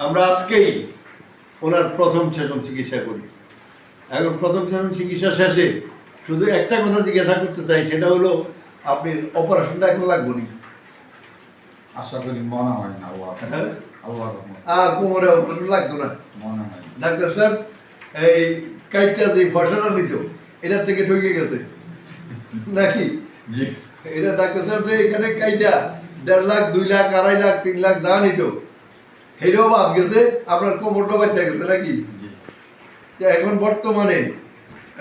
আমরা আজকেই ওনার প্রথম সেশন চিকিৎসা করি। এখন প্রথম সেশন চিকিৎসা শেষে শুধু একটা কথা জিজ্ঞাসা করতে চাই, সেটা হলো আপনি অপারেশনটা এখন লাগবে নি? আশা করি মনে হয় না। হ্যাঁ? আল্লাহর রহমতে আর কোমরে অপারেশন লাগতো না? মনে হয় না। ডাক্তার সাহেব এই কাইটটা যে ফসলা নিত এটার থেকে ঠকে গেছে নাকি? জি এটা ডাক্তার সাহেব যে এখানে কাইটা 1.5 লাখ 2 লাখ 2.5 লাখ 3 লাখ যা নিত সেটাও বাদ গেছে, আপনার কোমরটা বাচ্চা গেছে নাকি? জি যে এখন বর্তমানে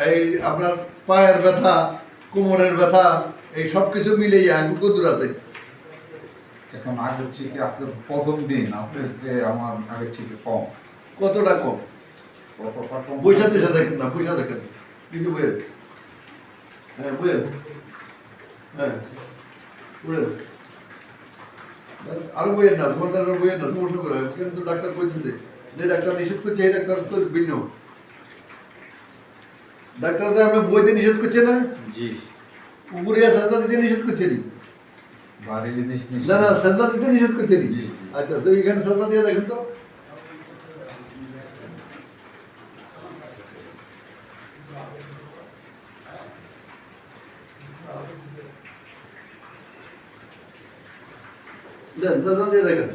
এই আপনার পায়ের ব্যথা, কোমরের ব্যথা, এই সব কিছু মিলেই এখন কত আছে? এখন আগের থেকে আজকে প্রথম দিন, আজকে যে আমার আগের থেকে কম। কতটা কম? কতটা কম? পয়সা টয়সা দেখেন না, পয়সা দেখেন কিন্তু বইয়ের, হ্যাঁ বইয়ের, হ্যাঁ বইয়ের আরো বইয়ের না, তোমাদের আরো বইয়ের না, সমস্যা করে কিন্তু ডাক্তার বলতেছে যে ডাক্তার নিষেধ করছে এই ডাক্তার তো ভিন্ন ডাক্তার। তো আমরা বইতে নিষেধ করছে না, জি উপরে সাজদা দিতে নিষেধ করছে নি? ভারী জিনিস না না, সাজদা দিতে নিষেধ করছে নি? জি, জি। আচ্ছা, তো এখানে সাজদা দিয়ে দেখেন তো। দেন সাজদা দিয়ে দেখেন।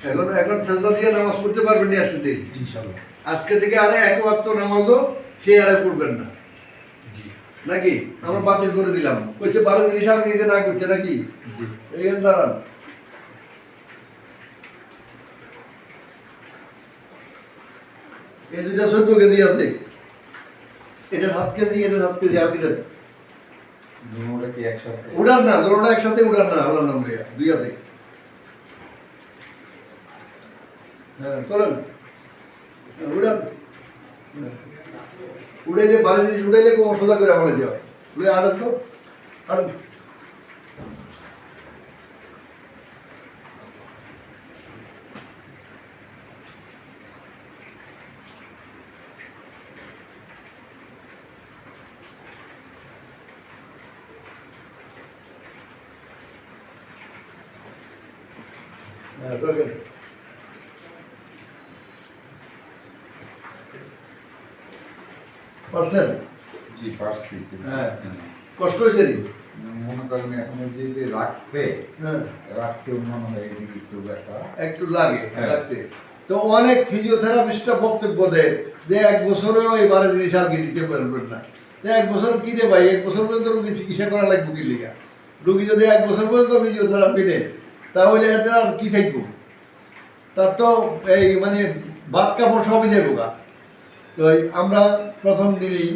এখন এখন সাজদা দিয়ে নামাজ পড়তে পারবেন না আজকে থেকে? ইনশাআল্লাহ আজকে থেকে আরে এক ওয়াক্ত নামাজও সে আরে পড়বেন না জি নাকি? আমরা বাতিল করে দিলাম, কইছে 12 জিনিস আগে দিতে না করছে নাকি? জি এখানে দাঁড়ান। এই দুইটা 14 কেজি আছে, এটা 7 কেজি, এটা 7 কেজি, আর কি দেন? দুটোটা কি একসাথে? উড়ান না, দুটোটা একসাথে উড়ান না, আল্লাহর নাম লইয়া দুই হাতে। হ্যাঁ চলেন, উড়ান। উড়াইলে 12 জিনিস উড়াইলে কোমর সোজা করে আমাকে দেওয়া হয়। উড়ে আড়ান তো, আড়ান। হ্যাঁ রাখেন। পারছেন? জি পারছি। হ্যাঁ। কষ্ট হয়েছে নি? মনে করেন এখন ওই যে রাখতে হ্যাঁ, রাখতেও মনে হয় একটু ব্যথা। একটু লাগে হ্যাঁ। রাখতে। তো অনেক ফিজিওথেরাপিস্টরা বক্তব্য দেয় যে 1 বছরেও এই 12 জিনিস আর কি দিতে পারবেন না। তো 1 বছর কি রে ভাই, 1 বছর পর্যন্ত রুগী চিকিৎসা করা লাগবে কি লিগা? রুগী যদি 1 বছর পর্যন্ত ফিজিওথেরাপি নেয় তাহলে এতে আর কি থাকবো? তার তো এই মানে ভাত কাপড় সবই যাবো গা। তো আমরা প্রথম দিনেই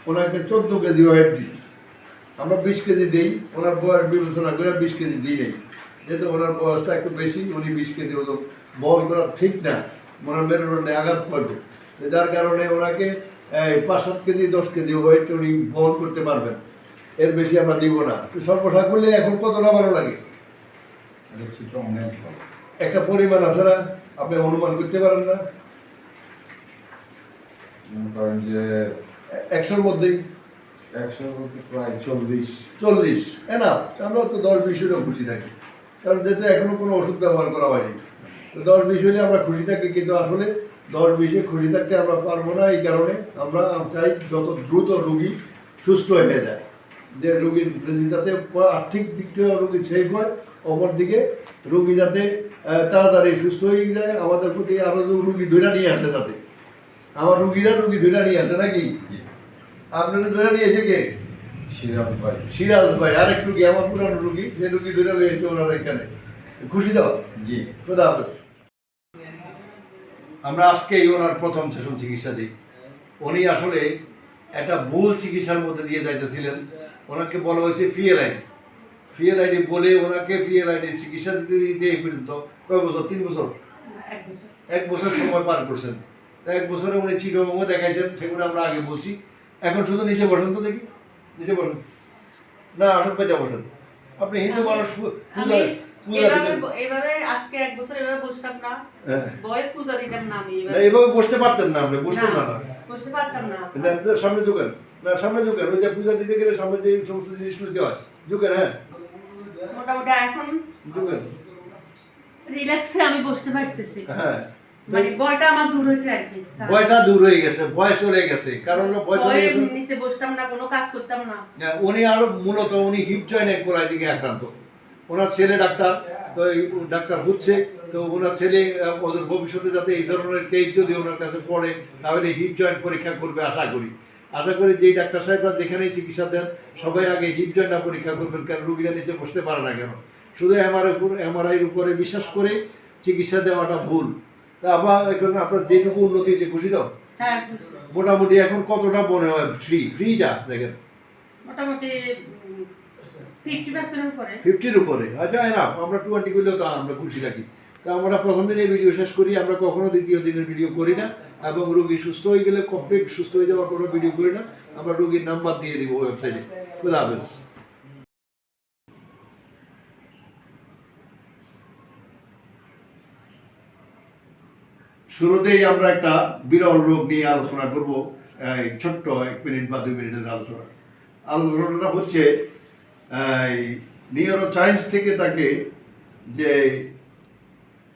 ওনাকে 14 কেজি ওয়েট দিছি। আমরা 20 কেজি দিই, ওনার বয়স বিবেচনা করে 20 কেজি দিই নেই, যেহেতু ওনার বয়সটা একটু বেশি, উনি 20 কেজি ওজন বহন করা ঠিক না, ওনার মেরুদণ্ডে আঘাত পড়বে। তো যার কারণে ওনাকে 5-7 কেজি 10 কেজি ওয়েট উনি বহন করতে পারবেন, এর বেশি আমরা দিব না। তো সর্বসা করলে এখন কতটা ভালো লাগে? এটা ছিল অনেক ভালো। একটা পরিমাণ আছে না, আপনি অনুমান করতে পারেন না? মনে করেন যে 100-র মধ্যেই 100 বলতে প্রায় 40। 40 এনাফ। আমরা তো 10-20 হলেও খুশি থাকি, কারণ যেহেতু এখনো কোনো ওষুধ ব্যবহার করা হয়নি। তো 10-20 হলে আমরা খুশি থাকি, কিন্তু আসলে 10-20-এ খুশি থাকতে আমরা পারবো না। এই কারণে আমরা চাই যত দ্রুত রুগী সুস্থ হয়ে যায়, যে রুগীর যাতে আর্থিক দিক থেকেও রুগী সেভ হয়, অপর দিকে রুগী যাতে তাড়াতাড়ি সুস্থ হয়ে যায়। আমাদের প্রতি আরও রুগী ধরে নিয়ে আসে, যাতে আমার রুগীরা রুগী ধরে নিয়ে আসে নাকি? জি আপনাদের ধরে নিয়েছে কে? সিরাজ ভাই। সিরাজ ভাই আরেক রুগী, আমার পুরানো রুগী, যে রুগী ধরে রয়েছে ওনারা এখানে। খুশি দাও? জি খোদা হাফেজ। আমরা আজকেই ওনার প্রথম সেশন চিকিৎসা দিই। উনি আসলে একটা ভুল চিকিৎসার মধ্যে দিয়ে যাইতেছিলেন। ওনাকে বলা হয়েছে পিএলআইডি। পিএলআইডি বলে ওনাকে পিএলআইডি চিকিৎসা দিতে দিতে এই পর্যন্ত কয় বছর? 3 বছর 1 বছর সময় পার করছেন। তা 1 বছরে উনি চিরমঙ্গ দেখাইছেন, সেগুলো আমরা আগে বলছি। এখন শুধু নিচে বসেন তো দেখি, নিচে বসেন, না আসন পেঁচা বসেন। আপনি হিন্দু মানুষ, পূজা দিবেন। এভাবে আজকে 1 বছর এভাবে বসতাম না, হ্যাঁ, ভয়ে পূজা দিতাম না আমি। না এইভাবে বসতে পারতেন না, আপনি বসতেন না। না বসতে পারতাম না। সামনে ঝুঁকেন, না সামনে ঝুঁকেন, ওই যে পূজা দিতে গেলে সামনে যে সমস্ত জিনিসগুলো দেওয়া হয়, ঝুঁকেন, হ্যাঁ মোটামুটি এখন ঝুঁকেন, রিল্যাক্সে আমি বসতে পারতেছি। হ্যাঁ। মানে ভয়টা আমার দূর হয়েছে আর কি। ভয়টা দূর হয়ে গেছে, ভয় চলে গেছে, কারণ ভয় চলে ভয়ে গেছে। নিচে বসতাম না, কোনো কাজ করতাম না। হ্যাঁ, উনি আরো মূলত উনি হিপ জয়েন্ট করার দিকে আক্রান্ত। ওনার ছেলে ডাক্তার, তো এই ডাক্তার হচ্ছে, তো ওনার ছেলে ওদের ভবিষ্যতে যাতে এই ধরনের কেস যদি ওনার কাছে পড়ে তাহলে হিপ জয়েন্ট পরীক্ষা করবে আশা করি। আশা করি যেই ডাক্তার সাহেবরা যেখানেই চিকিৎসা দেন সবাই আগে হিপ জয়েন্টটা পরীক্ষা করবেন, কারণ রুগীরা নিচে বসতে পারে না কেন। শুধু এমআরআইয়ের উপরে বিশ্বাস করে চিকিৎসা দেওয়াটা ভুল। তা আবার এখন আপনার যেটুকু উন্নতি হয়েছে খুশি তো? হ্যাঁ, মোটামুটি এখন কতটা মনে হয় ফ্রিটা দেখেন? মোটামুটি 50% উপরে। 50-র উপরে। আচ্ছা না, আমরা 20 করলেও তা আমরা খুশি থাকি। তা আমরা প্রথম দিনে ভিডিও শেষ করি, আমরা কখনো দ্বিতীয় দিনের ভিডিও করি না, এবং রোগী সুস্থ হয়ে গেলে কমপ্লিট সুস্থ হয়ে যাওয়ার কোনো ভিডিও করি না। আমরা রোগীর নাম্বার দিয়ে দিব ওয়েবসাইটে। খোদা হাফেজ। শুরুতেই আমরা একটা বিরল রোগ নিয়ে আলোচনা করব, এই ছোট্ট 1 মিনিট বা 2 মিনিটের আলোচনা। আলোচনাটা হচ্ছে নিউরো সায়েন্স থেকে তাকে যে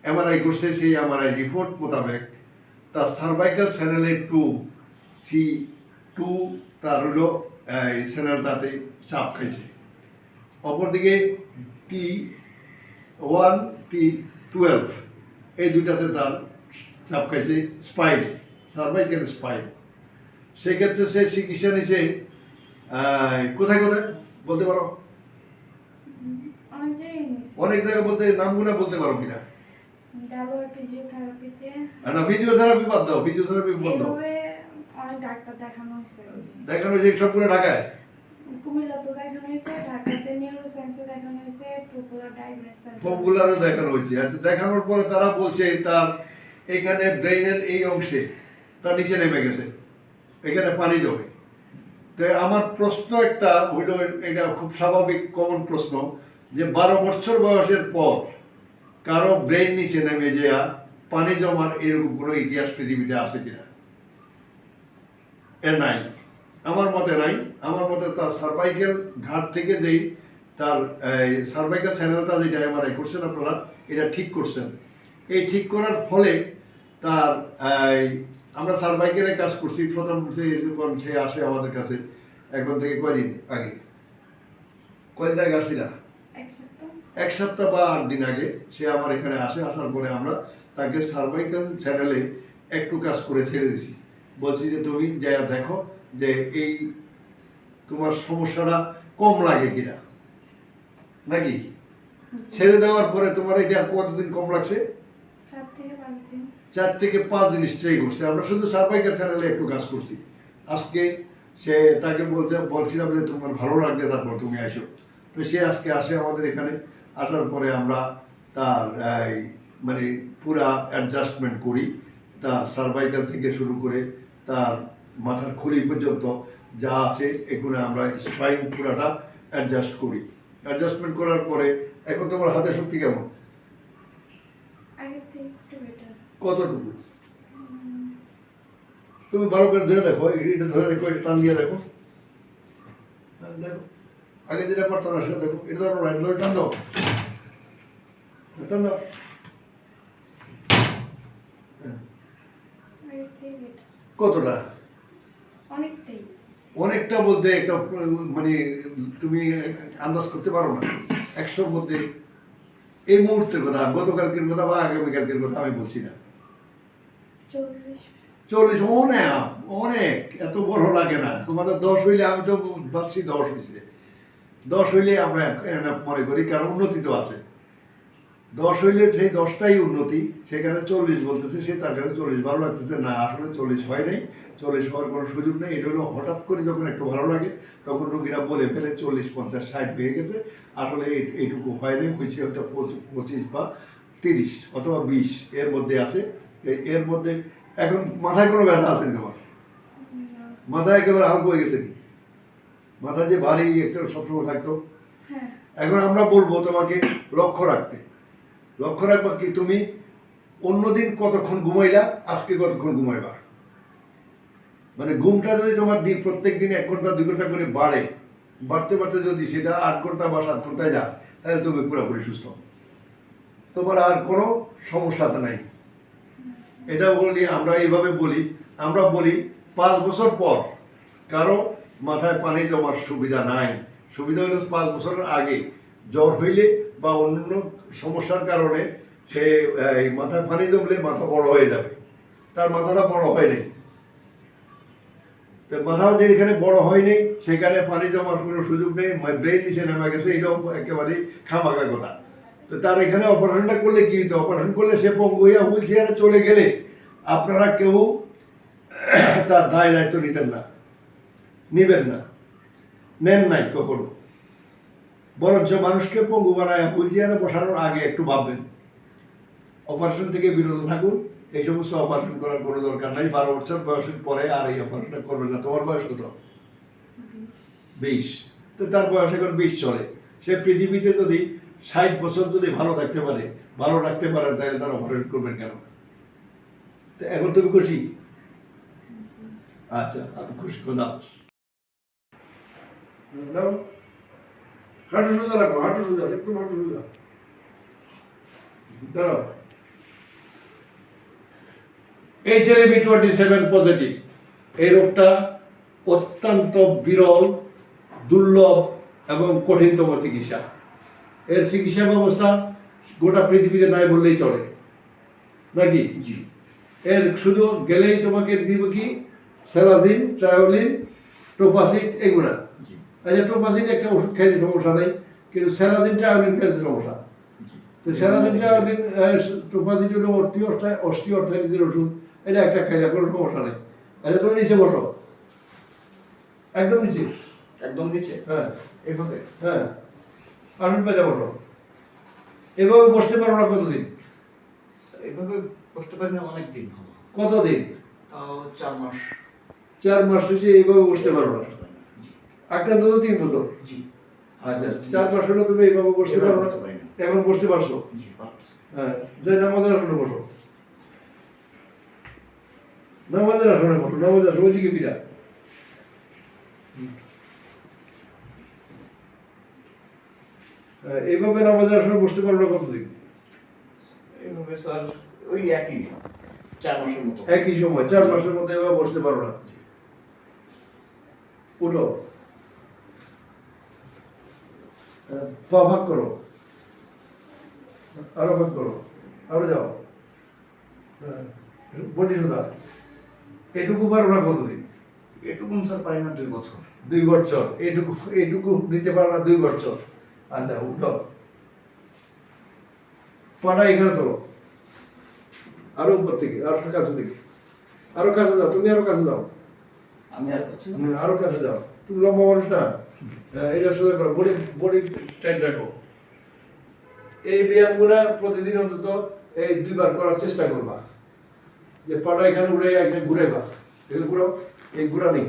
এমআরআই করছে, সেই এমআরআই রিপোর্ট মোতাবেক তার সার্ভাইকাল চ্যানেলে 2C2 তার হলো এই চ্যানেলটাতে চাপ খাইছে। অপরদিকে T1 T12 এই দুইটাতে তার চাপ খাইছে স্পাইনে, সার্ভাইকাল স্পাইন। সেক্ষেত্রে সে চিকিৎসা নিছে কোথায় কোথায় বলতে পারো? অনেক জায়গা বলতে, নামগুলো বলতে পারো কিনা? না, ফিজিওথেরাপি বাদ দাও, ফিজিওথেরাপি বন্ধ। দেখানো হয়েছে সবগুলো ঢাকায়? সবগুলারও দেখানো হয়েছে। আচ্ছা, দেখানোর পরে তারা বলছে তার এখানে ব্রেইনের এই অংশে তার নিচে নেমে গেছে, এখানে পানি জমে। তো আমার প্রশ্ন একটা হইল, এটা খুব স্বাভাবিক কমন প্রশ্ন, যে 12 বছর বয়সের পর কারো ব্রেইন নিচে নেমে যাওয়া পানি জমার এরকম কোনো ইতিহাস পৃথিবীতে আছে কিনা? এর নাই, আমার মতে নাই। আমার মতে তার সার্ভাইকাল ঘাট থেকে যেই তার সার্ভাইকাল চ্যানেলটা যেটা এমআরআই করছেন আপনারা, এটা ঠিক করছেন। এই ঠিক করার ফলে তার আমরা সার্ভাইকালে কাজ করছি প্রথম যখন সে আসে আমাদের কাছে, এখন থেকে কয়দিন আগে, কয়দিন আগে আসছি না, 1 সপ্তাহ বা 8 দিন আগে সে আমার এখানে আসে। আসার পরে আমরা তাকে সার্ভাইকাল চ্যানেলে একটু কাজ করে ছেড়ে দিছি। বলছি যে তুমি যা দেখো যে এই তোমার সমস্যাটা কম লাগে কিনা, নাকি? ছেড়ে দেওয়ার পরে তোমার এটা কতদিন কম লাগছে? 4 থেকে 5 দিন স্ট্রে করছে। আমরা শুধু সার্ভাইকাল চ্যানেলে একটু কাজ করছি। আজকে সে তাকে বলছিলাম যে তোমার ভালো লাগবে তারপর তুমি আসো। তো সে আজকে আসে আমাদের এখানে। আসার পরে আমরা তার মানে পুরা অ্যাডজাস্টমেন্ট করি, তার সার্ভাইকাল থেকে শুরু করে তার মাথার খুলি পর্যন্ত যা আছে এগুলো আমরা স্পাইন পুরাটা অ্যাডজাস্ট করি। অ্যাডজাস্টমেন্ট করার পরে এখন তোমার হাতে শক্তি কেমন? কতটুকু? তুমি ভালো করে ধরে দেখো, এটা ধরে দেখো, এটা টান দিয়ে দেখো, দেখো আগে যেটা পারতো না সেটা দেখো। এটা ধরো, রাইট টান দাও, টান দাও। কতটা? অনেকটা বলতে একটা মানে তুমি আন্দাজ করতে পারো না। 100-র মধ্যে এই মুহূর্তের কথা, গতকালকের কথা বা আগামীকালকের কথা আমি বলছি না। 40 অনেক, অনেক এত বড় লাগে না। তোমাদের 10 হইলে, আমি তো ভাবছি 10 হয়েছে, 10 হইলে আমরা মনে করি, কারণ উন্নতি তো আছে। 10 হইলে সেই 10টাই উন্নতি। সেখানে 40 বলতেছে, সে তার কাছে 40 ভালো লাগতেছে না। আসলে 40 হয় নাই, 40 হওয়ার কোনো সুযোগ নেই। এটা হলো হঠাৎ করে যখন একটু ভালো লাগে তখন রোগীরা বলে ফেলে 40, 50, 60 হয়ে গেছে। আসলে এইটুকু হয়নি, হয়েছে হয়তো 25 বা 30 অথবা 20 এর মধ্যে আছে। এর মধ্যে এখন মাথায় কোনো ব্যথা আছে না তোমার? মাথায় একেবারে হালকা হয়ে গেছে কি? মাথা যে ভারী একটা সবসময় থাকতো, এখন আমরা বলবো তোমাকে লক্ষ্য রাখতে। লক্ষ্য রাখবা কি, তুমি অন্যদিন কতক্ষণ ঘুমাইলা, আজকে কতক্ষণ ঘুমাইবা। মানে ঘুমটা যদি তোমার প্রত্যেক দিন 1 ঘন্টা 2 ঘন্টা করে বাড়তে বাড়তে যদি সেটা 8 ঘন্টা বা 7 ঘন্টায় যায়, তাহলে তুমি পুরোপুরি সুস্থ, তোমার আর কোনো সমস্যা নাই। এটা বলি আমরা এইভাবে বলি, আমরা বলি 5 বছর পর কারো মাথায় পানি জমার সুবিধা নাই। সুবিধা হলো 5 বছরের আগে জ্বর হইলে বা অন্য সমস্যার কারণে সে এই মাথায় পানি জমলে মাথা বড় হয়ে যাবে, তার মাথাটা বড় হয় নাই। তো মাথাও যে এখানে বড় হয়নি সেখানে পানি জমার কোনো সুযোগ নেই, ব্রেন নিচে নেমে গেছে, এটাও একেবারেই খামাখা কথা। তো তার এখানে অপারেশনটা করলে কি হতো? অপারেশন করলে সে পঙ্গু হইয়া হুইল চেয়ারে চলে গেলে আপনারা কেউ তার দায় দায়িত্ব নিতেন না, নিবেন না, নেন নাই কখনো। বরঞ্চ মানুষকে পঙ্গু বানায় হুইল চেয়ারে বসানোর আগে একটু ভাববেন, অপারেশন থেকে বিরত থাকুন। এই সমস্ত অপারেশন করার কোনো দরকার নাই। 12 বছর বয়সের পরে আর এই অপারেশনটা করবেন না। তোমার বয়স কত? 20। তো তার বয়স এখন 20 চলে। সে পৃথিবীতে যদি 60 বছর যদি ভালো রাখতে পারেন, তাহলে তার অপারেশন করবেন কেন? তো এখন তুমি খুশি? আচ্ছা, আমি খুশি। খোদা হাফেজ। হাঁটু সোজা রাখো, হাঁটু সোজা, একদম হাঁটু সোজা। দাঁড়াও। HLA-B27 পজিটিভ এই রোগটা অত্যন্ত বিরল, দুর্লভ এবং কঠিনতম চিকিৎসা। এর চিকিৎসা ব্যবস্থা গোটা পৃথিবীতে নাই বললেই চলে, নাকি? জি। এর শুধু গেলেই তোমাকে দিব কি স্যালাজিন, ট্রায়োলিন, টোপাসিড, এগুলা। জি। আচ্ছা, টোপাসিড একটা ওষুধ খাইলে সমস্যা নেই, কিন্তু স্যালাজিন, ট্রায়োলিন খাইলে সমস্যা। তো স্যালাজিন, ট্রায়োলিন, টোপাসিড হলো অস্টিওআর্থ্রাইটিসের ওষুধ, এটা একটা খাইলে কোনো সমস্যা নেই। আচ্ছা, তুমি নিচে বসো, একদম নিচে, একদম নিচে। হ্যাঁ এইভাবে? হ্যাঁ, আসুন পেতে বসো। এভাবে বসতে পারো না কতদিন? স্যার এইভাবে বসতে পারি না, অনেক দিন হলো। কতদিন? তাও 4 মাস। 4 মাস হয়েছে এইভাবে বসতে পারো না? জি। আক্রান্ত তো 3 বছর। জি। আচ্ছা, 4 মাস হলো তুমি এইভাবে বসতে পারো না? এখন বসতে পারছো? জি, পারছি। হ্যাঁ, যে নামাজের আসনে বসো, নামাজের আসনে বসো, নামাজের আসনে ওইদিকে ফিরা। এইভাবে নামাজের আসনে বসতে পারো না কতদিন? এইভাবে স্যার ওই একই 4 মাসের মতো। একই সময় 4 মাসের মধ্যে এভাবে বসতে পারো না। উঠো, পা ভাগ করো, আরো ভাগ করো, আরো যাও, বডি সোজা। এটুকু পারো না কতদিন? এটুকু স্যার পারি না 2 বছর। 2 বছর। এটুকু নিতে পারো না 2 বছর। আচ্ছা, উঠো, পাটা এখানে তোলো, আরো উপর থেকে, আরো কাছে থেকে, আরো কাছে যাও, তুমি আরো কাছে যাও, আমি আর পাচ্ছি না। আরো কাছে যাও। তুমি লম্বা মানুষ না, এটা সোজা করো, বডি টাইট রাখো। এই ব্যায়ামগুলা প্রতিদিন অন্তত এই 2 বার করার চেষ্টা করবা। যে পাটা এখানে উড়ে একটা ঘুরাইবা, এগুলো ঘুরাও, এই ঘুরা নেই,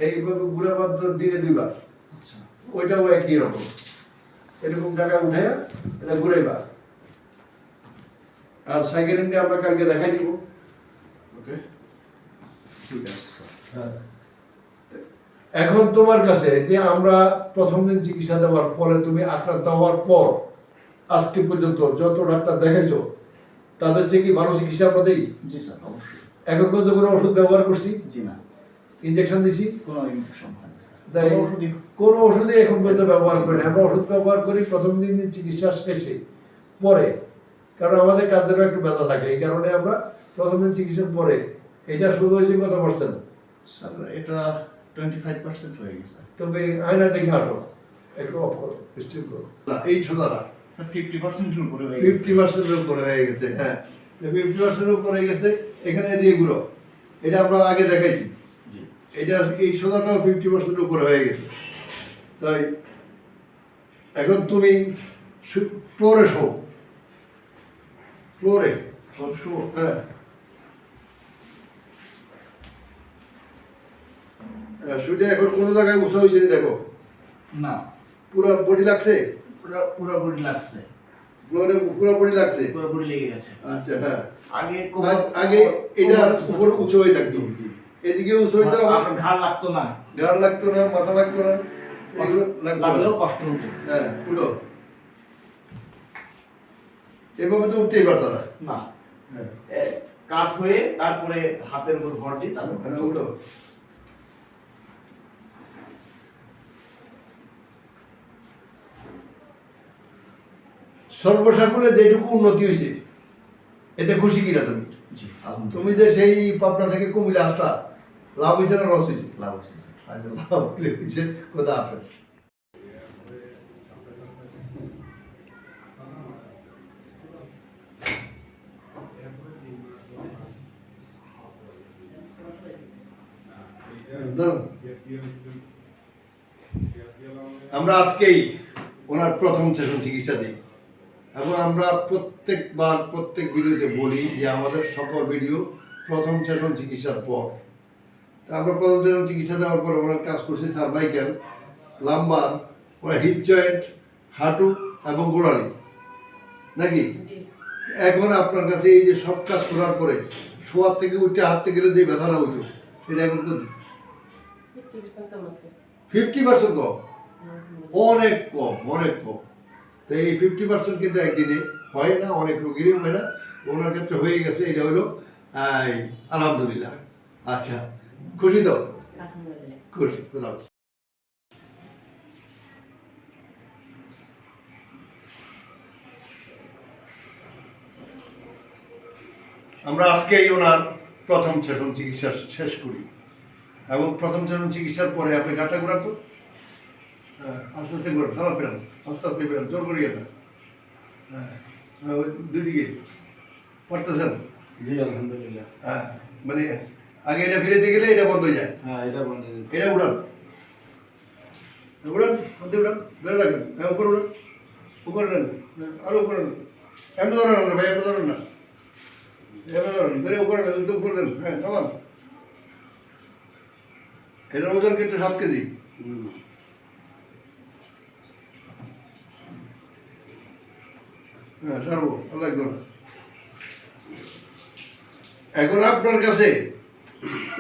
এইভাবে ঘুরাবার দিনে 2 বার। আচ্ছা। ওইটাও একই রকম, এরকম জায়গায় উঠে এটা ঘুরাইবা। আর সাইকেলিংটা আমরা কালকে দেখাই দিব। ওকে, ঠিক আছে স্যার। হ্যাঁ, এখন তোমার কাছে যে আমরা প্রথম দিন চিকিৎসা দেওয়ার পরে তুমি আক্রান্ত হওয়ার পর আজকে পর্যন্ত যত ডাক্তার দেখাইছো তাদের চেয়ে কি ভালো চিকিৎসা আমরা দেই? জি স্যার, অবশ্যই। এখন পর্যন্ত কোনো ওষুধ ব্যবহার করছি? জি না। ইনজেকশন দিছি? কোনো ইনফেকশন হয়নি স্যার। তাই কোনো ওষুধই কোনো ওষুধই এখন পর্যন্ত ব্যবহার করি না। আমরা ওষুধ ব্যবহার করি প্রথম দিন চিকিৎসা শেষে, পরে, কারণ আমাদের কাজেরও একটু ব্যথা থাকে, এই কারণে আমরা প্রথম দিন চিকিৎসার পরে। এটা শুরু হয়েছে কত পার্সেন্ট? স্যার এটা 25% হয়ে গেছে। তবে আয়না দেখে হাঁটো, একটু অফ করো, স্টিল করো না, এই ছোটাটা স্যার 50% এর উপরে হয়ে গেছে। 50% উপরে হয়ে গেছে। হ্যাঁ, 50% উপরে হয়ে গেছে। এখানে দিয়ে ঘুরো, এটা আমরা আগে দেখাইছি। জি। এটা এই সোজাটাও 50% উপরে হয়ে গেছে। তাই এখন তুমি ফ্লোরে শো, ফ্লোরে ফ্লোর হ্যাঁ শুটে এখন কোনো জায়গায় উঁচা হয়েছে নি দেখো না পুরো বডি লাগছে পুরো বডি লাগছে, ফ্লোরে পুরো বডি লাগছে পুরো বডি লেগে গেছে। আচ্ছা হ্যাঁ আগে আগে এটা উপর উঁচু হয়ে থাকতো, এদিকে উঁচু হইতো আপনার ঘাড় লাগতো না, গাড় লাগতো না, মাথা লাগতো না, এগুলো লাগতো না। লাগলেও কষ্ট হতো হ্যাঁ উঠো, এভাবে তো উঠতেই পারতো না। না। হ্যাঁ কাত হয়ে তারপরে হাতের উপর ভর দিয়ে তারপর হ্যাঁ, উঠো। সর্বসাকুলে যেটুকু উন্নতি হয়েছে এতে খুশি কিনা তুমি? জি আলহামদুলিল্লাহ, তুমি যে সেই পাবনা থেকে কুমিল্লা আসলা, লাভ হয়েছে না লস হয়েছে? লাভ হচ্ছে। আচ্ছা, লাভ হয়েছে। খোদা হাফেজ। আমরা আজকেই ওনার প্রথম সেশন চিকিৎসা দিই এবং আমরা প্রত্যেকবার প্রত্যেক ভিডিওতে বলি যে আমাদের সকল ভিডিও প্রথম সেশন চিকিৎসার পর। তা আমরা প্রথম সেশন চিকিৎসা দেওয়ার পর ওনার কাজ করছি সার্ভাইকেল, লাম্বার, ওরা হিপ জয়েন্ট, হাঁটু এবং গোড়ালি নাকি। জি এখন আপনার কাছে এই যে সব কাজ করার পরে শোয়ার থেকে উঠে হাঁটতে গেলে যে ব্যথাটা হইতো সেটা এখন তো 50% কম আছে 50% কম, অনেক কম, অনেক কম। তো এই 50% কিন্তু একদিনে হয় না, অনেক রোগীরই হয় না, ওনার ক্ষেত্রে হয়ে গেছে। এটা হলো আলহামদুলিল্লাহ। আচ্ছা খুশি তো? আলহামদুলিল্লাহ। খুশি, খোদা হাফেজ। আমরা আজকেই ওনার প্রথম সেশন চিকিৎসা শেষ করি এবং প্রথম সেশন চিকিৎসার পরে আপনি ঘাটটা ঘোরান তো, আস্তে আস্তে ঘোরান, খারাপ ফেরান, আস্তে আস্তে ফেরান, জোর করিয়ে না। হ্যাঁ ওই দুই দিকে পড়তেছেন। জি আলহামদুলিল্লাহ। হ্যাঁ মানে আগে এটা ফিরেতে গেলে এটা বন্ধ হয়ে যায়, হ্যাঁ এটা বন্ধ হয়ে এটা উড়ান, উড়ান, হাতে উড়ান, ধরে রাখেন। হ্যাঁ উপরে উড়ান, উপরে নেন, আরো উপরে নেন, এমনি ধরেন না ভাই, এমনি ধরেন না, এমনি ধরেন, ধরে উপরে নেন, একটু উপরে নেন। হ্যাঁ নামান। এটার ওজন কিন্তু 7 কেজি। হ্যাঁ সারবো, আল্লাহ একদম। এখন আপনার কাছে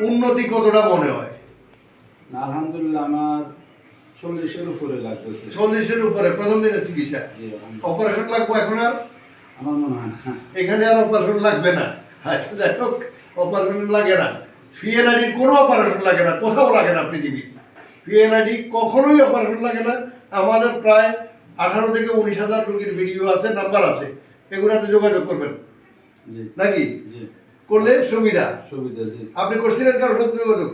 উন্নতি কতটা মনে হয়? না, আলহামদুলিল্লাহ আমার 40-এর উপরে লাগতেছে। 40-এর উপরে প্রথম দিনের চিকিৎসা। জি, আলহামদুলিল্লাহ। অপারেশন লাগবে এখন আর? আমার মনে হয় না। এখানে আর অপারেশন লাগবে না। আচ্ছা যাই হোক, অপারেশন লাগে না, পিএলআইডির কোনো অপারেশন লাগে না, কোথাও লাগে না পৃথিবীর। পিএলআইডি কখনোই অপারেশন লাগে না। আমাদের প্রায় 18 থেকে 19,000 রোগীর ভিডিও আছে, নাম্বার আছে, এগুলোতে যোগাযোগ করবেন জি নাকি, জি করলে সুবিধা। সুবিধা। জি আপনি করছিলেন কারোর সাথে যোগাযোগ?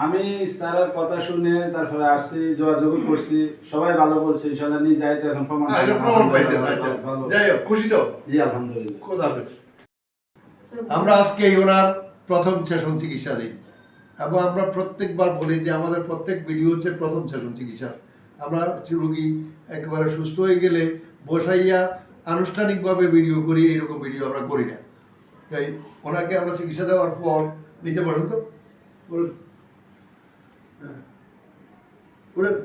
আমি স্যারের কথা শুনে তারপরে আসছি, যোগাযোগ করছি, সবাই ভালো বলছে, ইনশাআল্লাহ নিয়ে যাই তো এখন প্রমাণ আচ্ছা প্রমাণ পাইছেন। আচ্ছা ভালো। যাই হোক, খুশি তো? জি আলহামদুলিল্লাহ। খোদা হাফেজ। আমরা আজকে ওনার প্রথম সেশন চিকিৎসা দিই এবং আমরা প্রত্যেকবার বলি যে আমাদের প্রত্যেক ভিডিও হচ্ছে প্রথম সেশন চিকিৎসা। আমরা রোগী একেবারে সুস্থ হয়ে গেলে বসাইয়া আনুষ্ঠানিকভাবে ভিডিও করি, এইরকম ভিডিও আমরা করি না। তাই ওনাকে আমরা চিকিৎসা দেওয়ার পর নিচে বসুন তো, বলুন। হ্যাঁ বলুন।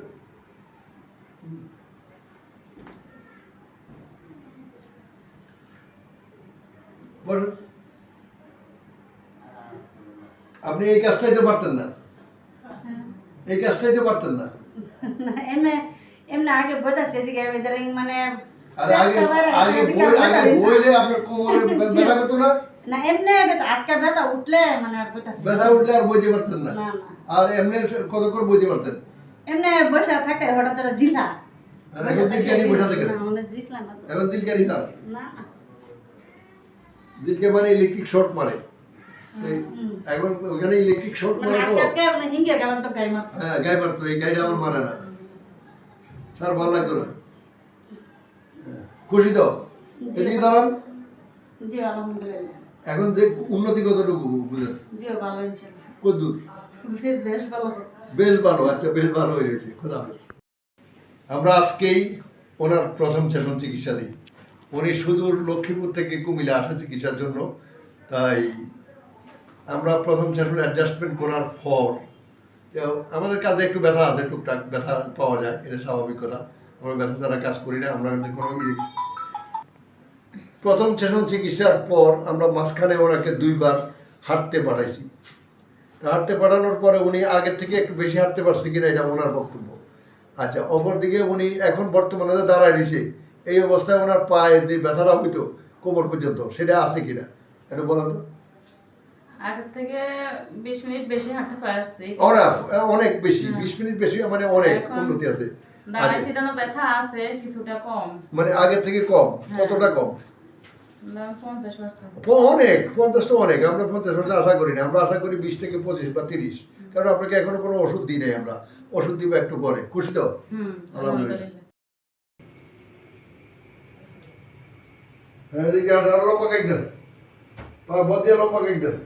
বলুন। আপনি এই কাজটাই তো পারতেন না, এই কাজটাই তো পারতেন না। এমনি এমনি আগে বোঝাচ্ছে এদিকে এদিকে মানে আরে আগে আগে বইলে আপনার কোমরের ব্যথা করতো না? না এমনি আটকা ব্যথা উঠলে মানে আর বোঝাচ্ছে ব্যথা উঠলে আর বইতে পারতেন না? না না আর এমনি কতক্ষণ বইতে পারতেন? এমনি বসে থাকে হঠাৎ করে জিলা এখন দিলকানি বসা থাকেন? না মানে জিতলাম না তো। এখন দিলকানি তার না না দিলকে মানে ইলেকট্রিক শর্ট মারে। এখন ওখানে ইলেকট্রিক শর্ট মানে মারে তো, আটকা মানে হিঙ্গে গেলাম তো গায়ে মার হ্যাঁ গায়ে মারতো, এই গাইটা আমার মারে না। স্যার ভালো লাগতো না? হ্যাঁ, খুশি তো? এদিকে দাঁড়ান। জি আলহামদুলিল্লাহ। এখন যে উন্নতি কতটুকু বুঝলেন? জি ভালো ইনশাআল্লাহ। কতদূর? বেশ ভালো। বেশ ভালো। আচ্ছা বেশ ভালো হয়ে গেছে। খোদা হাফেজ। আমরা আজকেই ওনার প্রথম সেশন চিকিৎসা দিই উনি সুদূর লক্ষ্মীপুর থেকে কুমিল্লা আসে চিকিৎসার জন্য। তাই আমরা প্রথম সেশন অ্যাডজাস্টমেন্ট করার পর আমাদের কাজে একটু ব্যথা আছে, টুকটাক ব্যথা পাওয়া যায়, এটা স্বাভাবিক কথা। আমরা ব্যথা ছাড়া কাজ করি না। আমরা কোনো প্রথম সেশন চিকিৎসার পর আমরা মাঝখানে ওনাকে 2 বার হাঁটতে পাঠাইছি। হাঁটতে পাঠানোর পরে উনি আগের থেকে একটু বেশি হাঁটতে পারছে কিনা এটা ওনার বক্তব্য। আচ্ছা, অপরদিকে উনি এখন বর্তমানে দাঁড়ায় রয়েছে, এই অবস্থায় ওনার পায়ে যে ব্যথাটা হইতো কোমর পর্যন্ত, সেটা আছে কিনা এটা বলেন তো। আগের থেকে 20 মিনিট বেশি হাঁটতে পারছি। অনেক বেশি, 20 মিনিট বেশি মানে অনেক এখন উন্নতি আছে। দাঁড়ায় সিটানো ব্যথা আছে, কিছুটা কম। মানে আগের থেকে কম, কতটা কম? 50%। অনেক, 50 তো অনেক। আমরা 50% আশা করি না, আমরা আশা করি 20 থেকে 25 বা 30। কারণ আপনাকে এখনো কোনো ওষুধ দিই নাই, আমরা ওষুধ দিব একটু পরে। খুশি তো? আলহামদুলিল্লাহ। হ্যাঁ, এদিকে আরো লম্বা কেক দেন, বদ দিয়ে লম্বা কেক দেন।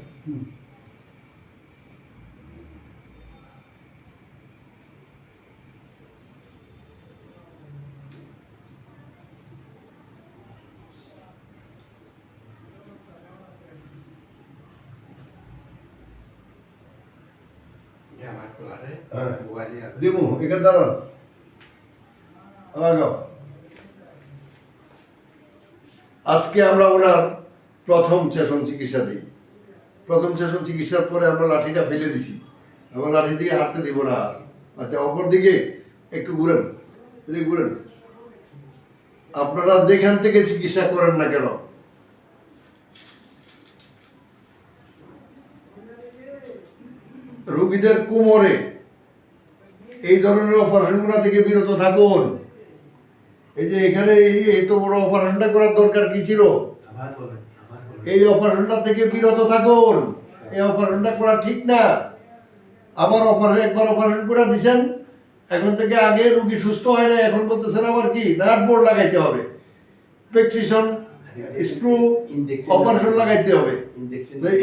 দিমু এখানে দাঁড়ান, আজকে আমরা ওনার প্রথম সেশন চিকিৎসা দিই। প্রথম সেশন চিকিৎসার পরে আমরা লাঠিটা ফেলে দিছি, আমরা লাঠি দিয়ে হাঁটতে দিব না আর। আচ্ছা, অপর দিকে একটু ঘুরেন, এদিকে ঘুরেন। আপনারা যেখান থেকে চিকিৎসা করেন না কেন, রোগীদের কোমরে এই ধরনের অপারেশনগুলো থেকে বিরত থাকুন। এই যে এখানে এত বড় অপারেশনটা করার দরকার কি ছিল? এই অপারেশনটা থেকে বিরত থাকুন। এই অপারেশনটা করা ঠিক না। আবার একবার অপারেশন করে দিচ্ছেন, এখন থেকে আগে রুগী সুস্থ হয় না, এখন বলতেছেন আবার কি নাট বোর্ড লাগাইতে হবে, প্রেসক্রিপশন স্ক্রু অপারেশন লাগাইতে হবে।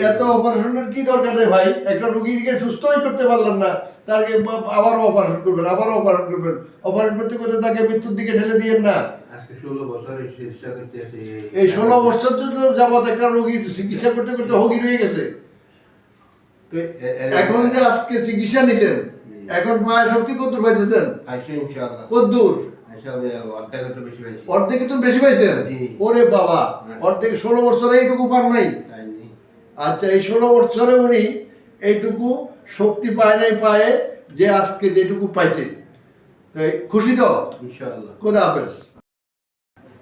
এত অপারেশনের কি দরকার রে ভাই? একটা রুগীকে সুস্থই করতে পারলেন না, তাকে আবারও অপারেশন করবেন, আবারও অপারেশন করবেন। অপারেশন করতে করতে তাকে মৃত্যুর দিকে ঠেলে দিয়েন না। এই 16 বছর যাবত একটা রোগী চিকিৎসা করতে করতে হগি রয়ে গেছে। এখন যে আজকে চিকিৎসা নিছেন, এখন পায়ে শক্তি কতদূর পাইতেছেন? কতদূর? অর্ধেক তো বেশি পাইছেন। ওরে বাবা, অর্ধেক 16 বছরে এইটুকু পান নাই? আচ্ছা, এই 16 বছরে উনি এইটুকু শক্তি পায় নাই পায়ে, যে আজকে যেটুকু পাইছে। খুশি তো? ইনশাআল্লাহ। খোদা হাফেজ।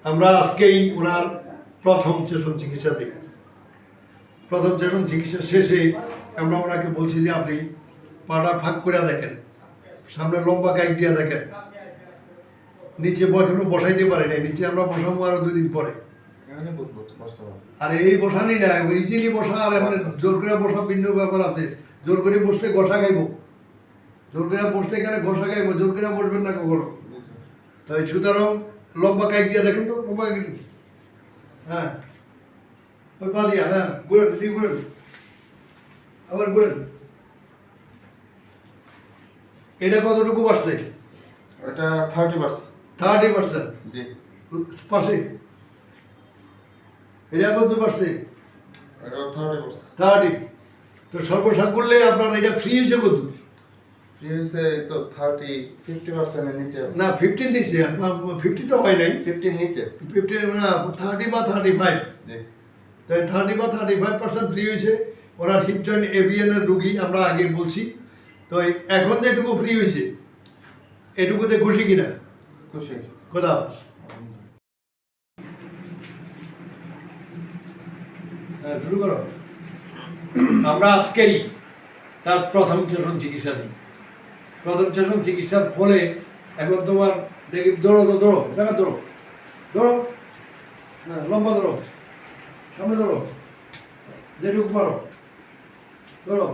আমরা আজকেই ওনার প্রথম সেশন চিকিৎসা দিই। প্রথম সেশন চিকিৎসা শেষে আমরা ওনাকে বলছি যে আপনি পাটা ফাঁক করে দেখেন, সামনে লম্বা কাইক দিয়ে দেখেন। নিচে এখনো বসাইতে পারি নাই, নিচে আমরা বসাবো আরো 2 দিন পরে। আর এই বসানি না, ইজিলি বসা আর এখন জোর করে বসা ভিন্ন ব্যাপার আছে। জোর করে বসতে ঘষা খাইব, জোর করে বসতে এখানে ঘষা খাইব, জোর করে বসবেন না কখনো। তাই সুতরাং লম্বা কাইক দিয়ে দেখেন তো, লম্বা কাইক দিন। হ্যাঁ, ওই পা দিয়া, হ্যাঁ ঘুরেন, দিয়ে ঘুরেন, আবার ঘুরেন। এটা কতটুকু বাড়ছে? এটা 30%। 30%? জি। পাশে এটা কত বাড়ছে? এটা 30%। 30। তো সর্বসাক করলে আপনার এটা ফ্রি হয়েছে কত? ফ্রি হইছে তো 50% এর নিচে আছে। না, 15 দিছে, 50 তো হয় নাই। 50 নিচে। 50 না, 30 বা 35। জি। তাই 30 বা 35% ফ্রি হয়েছে। ওরা হিপ জয়েন্ট এভিএন এর রুগী, আমরা আগে বলছি। তো এখন যেটুকু ফ্রি হয়েছে এটুকুতে খুশি কিনা? খুশি। খোদা হাফেজ। শুরু করো। আমরা আজকেই তার প্রথম সেশন চিকিৎসা দিই। প্রথম সেশন চিকিৎসার ফলে এখন তোমার দেখি দৌড়ো তো দৌড়ো, দেখা দৌড়ো, দৌড়ো, হ্যাঁ লম্বা দৌড়ো, সামনে দৌড়ো, যেটুকু পারো দৌড়ো।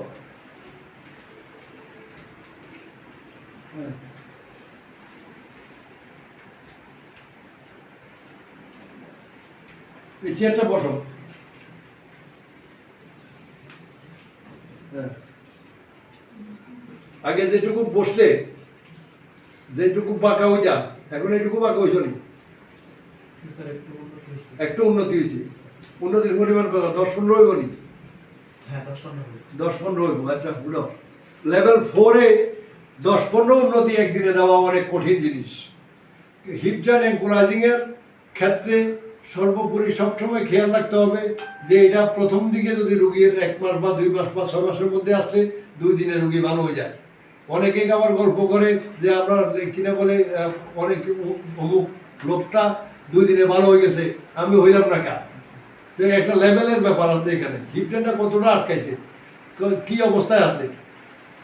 হ্যাঁ, এই চেয়ারটা বসো। হ্যাঁ, আগে যেটুকু বসলে যেটুকু বাঁকা হইতা, এখন এইটুকু বাঁকা হইছ নি? স্যার একটু উন্নত হয়েছে। একটু উন্নতি হয়েছে। উন্নতির পরিমাণ কত? 10-15 হইব নি? হ্যাঁ 10-15 হবে। 10-15 হইব। আচ্ছা বুঝো, লেভেল 4-এ 10-15 উন্নতি একদিনে দেওয়া অনেক কঠিন জিনিস। হিপ জয়েন্ট অ্যাঙ্কোলাইজিং এর ক্ষেত্রে সর্বোপরি সবসময় খেয়াল রাখতে হবে যে এটা প্রথম দিকে যদি রুগীর 1 মাস বা 2 মাস বা 6 মাসের মধ্যে আসলে 2 দিনে রুগী ভালো হয়ে যায়। অনেকে আবার গল্প করে যে আমরা কিনা বলে অনেক অমুক লোকটা 2 দিনে ভালো হয়ে গেছে, আমি হইলাম না কা। তো একটা লেভেলের ব্যাপার আছে এখানে, হিপ জয়েন্টটা কতটা আটকাইছে, তো কি অবস্থায় আছে।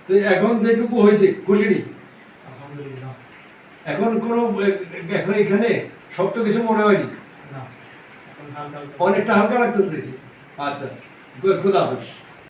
তো এখন যেটুকু হয়েছে খুশি নেই, আলহামদুলিল্লাহ। এখন কোনো এখন এখানে শক্ত কিছু মনে হয়নি, না এখন হালকা হালকা অনেকটা হালকা লাগতেছে। আচ্ছা, খুদা হাফেজ।